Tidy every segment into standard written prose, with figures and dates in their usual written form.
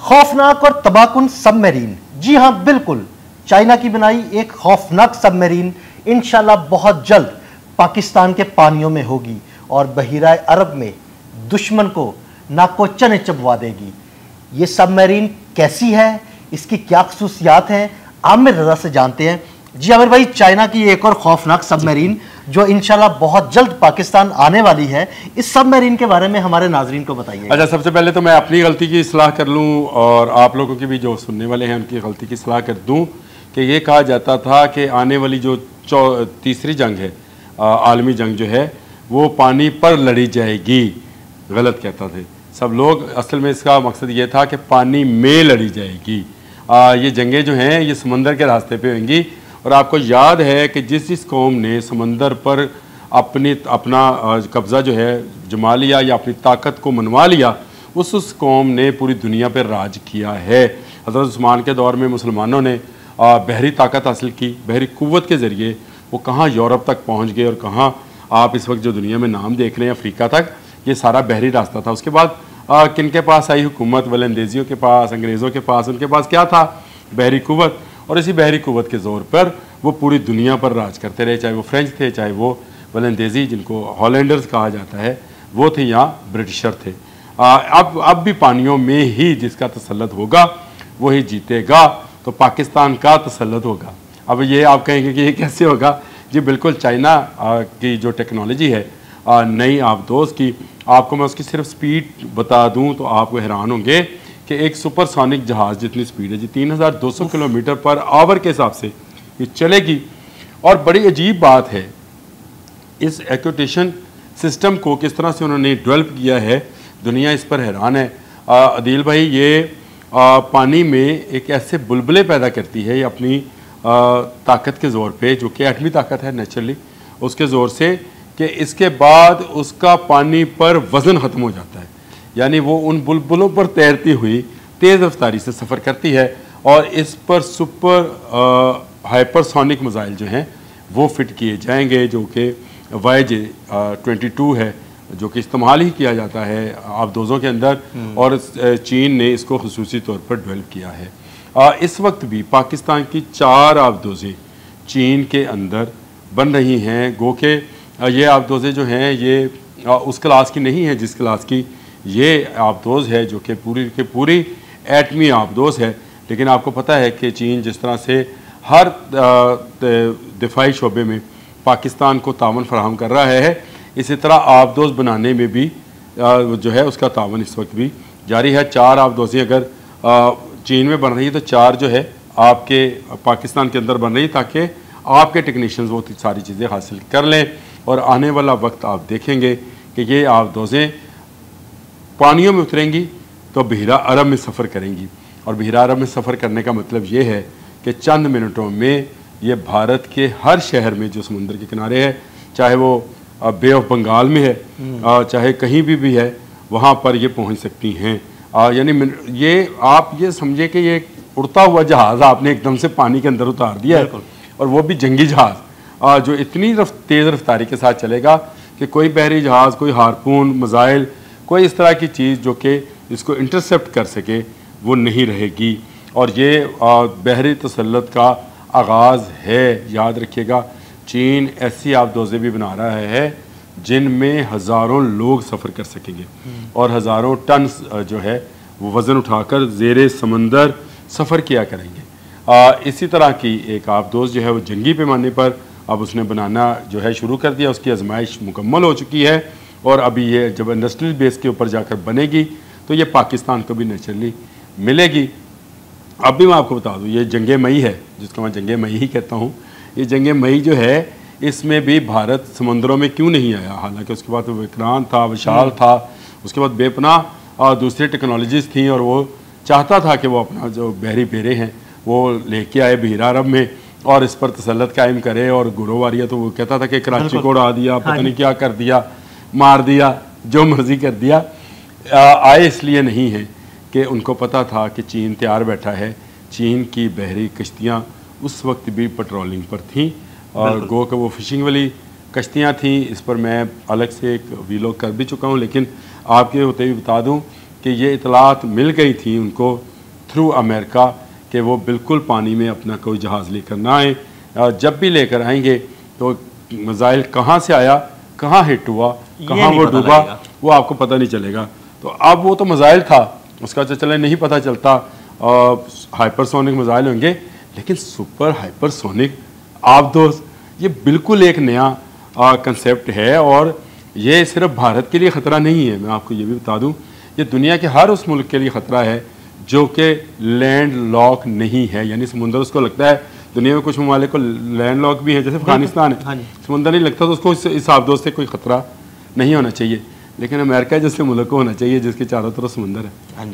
खौफनाक और तबाहकुन सबमरीन। जी हां, बिल्कुल, चाइना की बनाई एक खौफनाक सबमरीन इंशाल्लाह बहुत जल्द पाकिस्तान के पानियों में होगी और बहीरा अरब में दुश्मन को नाको चने चबवा देगी। ये सबमरीन कैसी है, इसकी क्या खसूसियात हैं, आमिर रजा से जानते हैं। जी आमिर भाई, चाइना की एक और खौफनाक सबमरीन जो इंशाल्लाह बहुत जल्द पाकिस्तान आने वाली है, इस सबमरीन के बारे में हमारे नाजरीन को बताइए। अच्छा, सबसे पहले तो मैं अपनी गलती की इस्लाह कर लूँ और आप लोगों की भी जो सुनने वाले हैं उनकी गलती की इस्लाह कर दूँ कि ये कहा जाता था कि आने वाली जो तीसरी जंग है, आलमी जंग जो है, वो पानी पर लड़ी जाएगी। गलत कहता थे सब लोग। असल में इसका मकसद ये था कि पानी में लड़ी जाएगी। ये जंगें जो हैं ये समंदर के रास्ते पे होंगी। और आपको याद है कि जिस कौम ने समंदर पर अपना कब्ज़ा जो है जमा लिया या अपनी ताकत को मनवा लिया, उस कौम ने पूरी दुनिया पर राज किया है। हज़रत उस्मान के दौर में मुसलमानों ने बहरी ताकत हासिल की, बहरी क़ुव्वत के ज़रिए वो कहाँ यूरोप तक पहुँच गए और कहाँ आप इस वक्त जो दुनिया में नाम देख रहे हैं अफ्रीका तक, ये सारा बहरी रास्ता था। उसके बाद किन के पास आई हुकूमत? वलंदेजियों के पास, अंग्रेज़ों के पास। उनके पास क्या था? बहरी क़ुव्वत। और इसी बहरी क़ुव्वत के ज़ोर पर वो पूरी दुनिया पर राज करते रहे, चाहे वो फ्रेंच थे, चाहे वो वलंदेजी जिनको हॉलैंडर्स कहा जाता है वो थे, या ब्रिटिशर थे। अब भी पानियों में ही जिसका तसल्लुत होगा वही जीतेगा। तो पाकिस्तान का तसल्लुत होगा। अब ये आप कहेंगे कि ये कैसे होगा? जी बिल्कुल, चाइना की जो टेक्नोलॉजी है नई आबदोज़ की, आपको मैं उसकी सिर्फ स्पीड बता दूं तो आपको हैरान होंगे कि एक सुपरसोनिक जहाज़ जितनी स्पीड है जी 3200 किलोमीटर पर आवर के हिसाब से ये चलेगी। और बड़ी अजीब बात है, इस एक्वेटेशन सिस्टम को किस तरह से उन्होंने डेवलप किया है, दुनिया इस पर हैरान है। अदील भाई, ये पानी में एक ऐसे बुलबुले पैदा करती है ये अपनी ताकत के ज़ोर पे, जो कि एटमी ताकत है नेचुरली, उसके ज़ोर से, कि इसके बाद उसका पानी पर वज़न ख़त्म हो जाता है। यानी वो उन बुलबुलों पर तैरती हुई तेज़ रफ्तारी से सफ़र करती है और इस पर सुपर हाइपरसोनिक मिसाइल जो हैं वो फिट किए जाएंगे, जो कि YJ-22 है, जो कि इस्तेमाल ही किया जाता है आबदोज़ों के अंदर। और चीन ने इसको खुसूसी तौर पर डेवलप किया है। इस वक्त भी पाकिस्तान की 4 आबदोज़ें चीन के अंदर बन रही हैं। गो के ये आबदोज़ें जो हैं ये उस क्लास की नहीं है जिस क्लास की ये आबदोज़ है, जो कि पूरी की पूरी एटमी आबदोज़ है। लेकिन आपको पता है कि चीन जिस तरह से हर दिफाई शोबे में पाकिस्तान को तावन फराहम कर रहा है, इसी तरह आबदोज़ बनाने में भी जो है उसका तावन इस वक्त भी जारी है। 4 आबदोज़ें अगर चीन में बन रही है तो 4 जो है आपके पाकिस्तान के अंदर बन रही है, ताकि आपके टेक्नीशियंस वो सारी चीज़ें हासिल कर लें। और आने वाला वक्त आप देखेंगे कि ये आबदोज़ें पानियों में उतरेंगी तो बहीरा अरब में सफ़र करेंगी। और बहीरा अरब में सफ़र करने का मतलब ये है कि चंद मिनटों में ये भारत के हर शहर में जो समुद्र के किनारे है, चाहे वो बे ऑफ बंगाल में है, चाहे कहीं भी है, वहाँ पर ये पहुँच सकती हैं। यानी ये आप ये समझे कि ये उड़ता हुआ जहाज़ आपने एकदम से पानी के अंदर उतार दिया है, और वो भी जंगी जहाज़ जो इतनी तेज़ रफ्तारी के साथ चलेगा कि कोई बहरी जहाज़, कोई हारपून, मिसाइल, कोई इस तरह की चीज़ जो कि इसको इंटरसेप्ट कर सके वो नहीं रहेगी। और ये बहरी तसल्लुत का आगाज़ है। याद रखिएगा, चीन ऐसी आबदोज़ें भी बना रहा है जिनमें हज़ारों लोग सफ़र कर सकेंगे और हज़ारों टन जो है वो वज़न उठाकर ज़ेरे समंदर सफ़र किया करेंगे। इसी तरह की एक आबदोज़ जो है वो जंगी पैमाने पर अब उसने बनाना जो है शुरू कर दिया। उसकी आजमाइश मुकम्मल हो चुकी है और अभी ये जब इंडस्ट्रियल बेस के ऊपर जाकर बनेगी तो ये पाकिस्तान को भी नेचुरली मिलेगी। अब भी मैं आपको बता दूँ, ये जंग मई है, जिसको मैं जंग मई ही कहता हूँ। ये जंग मई जो है इसमें भी भारत समंदरों में क्यों नहीं आया? हालांकि उसके बाद विक्रांत था, विशाल था, उसके बाद बेपनाह दूसरी टेक्नोलॉजीज़ थी, और वो चाहता था कि वो अपना जो बहरी बेरे हैं वो लेके आए बहीरा अरब में और इस पर तसल्लुत कायम करे। और गुरोवारिया तो वो कहता था कि कराची को उड़ा दिया, पता नहीं क्या कर दिया, मार दिया, जो मर्ज़ी कर दिया। आए इसलिए नहीं है कि उनको पता था कि चीन तैयार बैठा है। चीन की बहरी कश्तियाँ उस वक्त भी पेट्रोलिंग पर थीं और गो के वो फ़िशिंग वाली कश्तियाँ थीं। इस पर मैं अलग से एक वीलॉग कर भी चुका हूँ, लेकिन आपके होते भी बता दूँ कि ये इतलात मिल गई थी उनको थ्रू अमेरिका कि वो बिल्कुल पानी में अपना कोई जहाज़ लेकर ना आए। जब भी लेकर आएंगे तो मिसाइल कहाँ से आया, कहाँ हिट हुआ, कहाँ वो डूबा, वो आपको पता नहीं चलेगा। तो अब वो तो मिसाइल था, उसका तो चले नहीं पता चलता, हाइपरसोनिक मिसाइल होंगे, लेकिन सुपर हाइपरसोनिक आप दोस्त, ये बिल्कुल एक नया कंसेप्ट है। और ये सिर्फ भारत के लिए ख़तरा नहीं है, मैं आपको ये भी बता दूं, ये दुनिया के हर उस मुल्क के लिए ख़तरा है जो कि लैंड लॉक नहीं है, यानी समुंदर उसको लगता है। दुनिया में कुछ ममालिक को लैंड लॉक भी है, जैसे अफगानिस्तान है, समुंदर नहीं लगता तो उसको इस आबदोश से कोई ख़तरा नहीं होना चाहिए। लेकिन अमेरिका जैसे मुल्क को होना चाहिए जिसके चारों तरफ समुंदर है।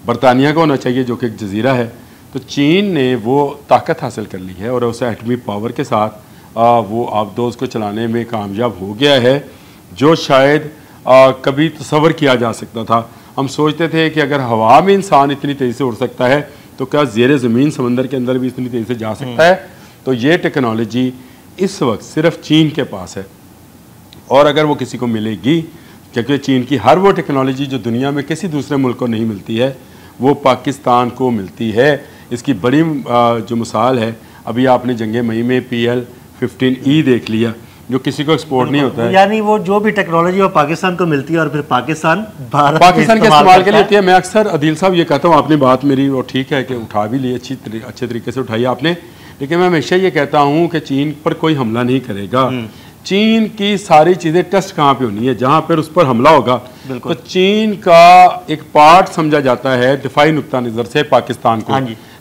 बरतानिया को होना चाहिए जो कि एक जजीरा है। तो चीन ने वो ताकत हासिल कर ली है और उस एटमी पावर के साथ वो आबदोश को चलाने में कामयाब हो गया है, जो शायद कभी तसव्वुर किया जा सकता था। हम सोचते थे कि अगर हवा में इंसान इतनी तेज़ी से उड़ सकता है तो क्या ज़ेरे ज़मीन समंदर के अंदर भी इतनी तेज़ी से जा सकता है। तो ये टेक्नोलॉजी इस वक्त सिर्फ चीन के पास है, और अगर वो किसी को मिलेगी, क्योंकि चीन की हर वो टेक्नोलॉजी जो दुनिया में किसी दूसरे मुल्क को नहीं मिलती है वो पाकिस्तान को मिलती है। इसकी बड़ी जो मिसाल है, अभी आपने जंगे मई में PL-15E देख लिया, जो किसी को एक्सपोर्ट नहीं होता है। यानी वो जो भी टेक्नोलॉजी वो पाकिस्तान को मिलती है और फिर पाकिस्तान के इस्तेमाल के लिए होती है। मैं अक्सर अदील साहब ये कहता हूँ, आपने बात मेरी वो ठीक है कि उठा भी ली, अच्छे तरीके से उठाई आपने, लेकिन मैं हमेशा ये कहता हूँ कि चीन पर कोई हमला नहीं करेगा। चीन की सारी चीज़ें टेस्ट कहाँ पे होनी है, जहाँ पर उस पर हमला होगा तो चीन का एक पार्ट समझा जाता है दिफाई नुक्ता नज़र से पाकिस्तान को।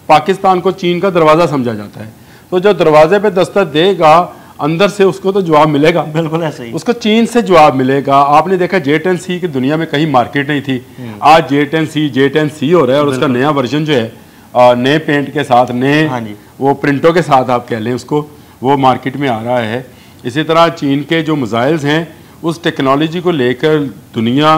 पाकिस्तान को चीन का दरवाज़ा समझा जाता है, तो जो दरवाजे पे दस्तक देगा अंदर से उसको तो जवाब मिलेगा। बिल्कुल ऐसे ही उसको चीन से जवाब मिलेगा। आपने देखा J-10C की दुनिया में कहीं मार्केट नहीं थी, आज J-10C हो रहा है, और उसका नया वर्जन जो है नए पेंट के साथ, नए वो प्रिंटों के साथ आप कह लें उसको, वो मार्केट में आ रहा है। इसी तरह चीन के जो मिसाइल्स हैं उस टेक्नोलॉजी को लेकर दुनिया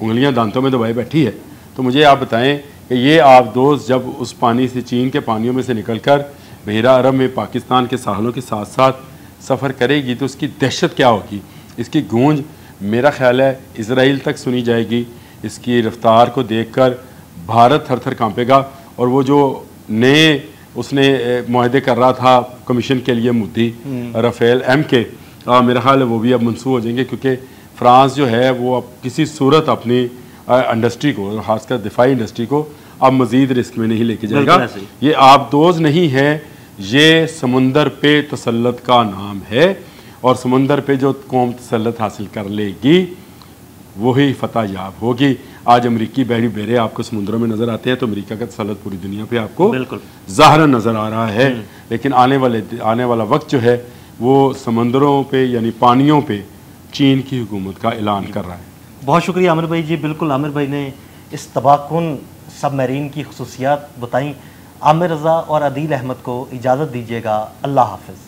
उंगलियां दांतों में दबाए बैठी है। तो मुझे आप बताएं कि ये आप दोस्त जब उस पानी से, चीन के पानियों में से निकलकर बहरा अरब में पाकिस्तान के साहलों के साथ साथ सफ़र करेगी तो उसकी दहशत क्या होगी। इसकी गूंज मेरा ख्याल है इजराइल तक सुनी जाएगी। इसकी रफ्तार को देखकर भारत थर थर कांपेगा। और वो जो नए उसने मुआहदे कर रहा था कमीशन के लिए मुद्दी राफेल के, मेरा ख्याल है वो भी अब मनसूख हो जाएंगे, क्योंकि फ्रांस जो है वो अब किसी सूरत अपनी इंडस्ट्री को, खासकर दिफाई इंडस्ट्री को, अब मज़ीद रिस्क में नहीं लेके जाएगा। ये आबदोज़ नहीं है, ये समुंदर पे तसल्लुत का नाम है, और समुंदर पे जो कौम तसल्लुत हासिल कर लेगी वही फतह याब होगी। आज अमरीकी बहरी बेरे आपको समुद्रों में नज़र आते हैं, तो अमेरिका का तसल्लुत पूरी दुनिया पे आपको ज़ाहिरन नज़र आ रहा है। लेकिन आने वाला वक्त जो है वो समंदरों पे यानी पानियों पे चीन की हुकूमत का ऐलान कर रहा है। बहुत शुक्रिया आमिर भाई जी। बिल्कुल आमिर भाई ने इस तबाहकुन सबमरीन की खुसूसियात बताई। आमिर रज़ा और अदील अहमद को इजाज़त दीजिएगा। अल्लाह हाफ़िज़।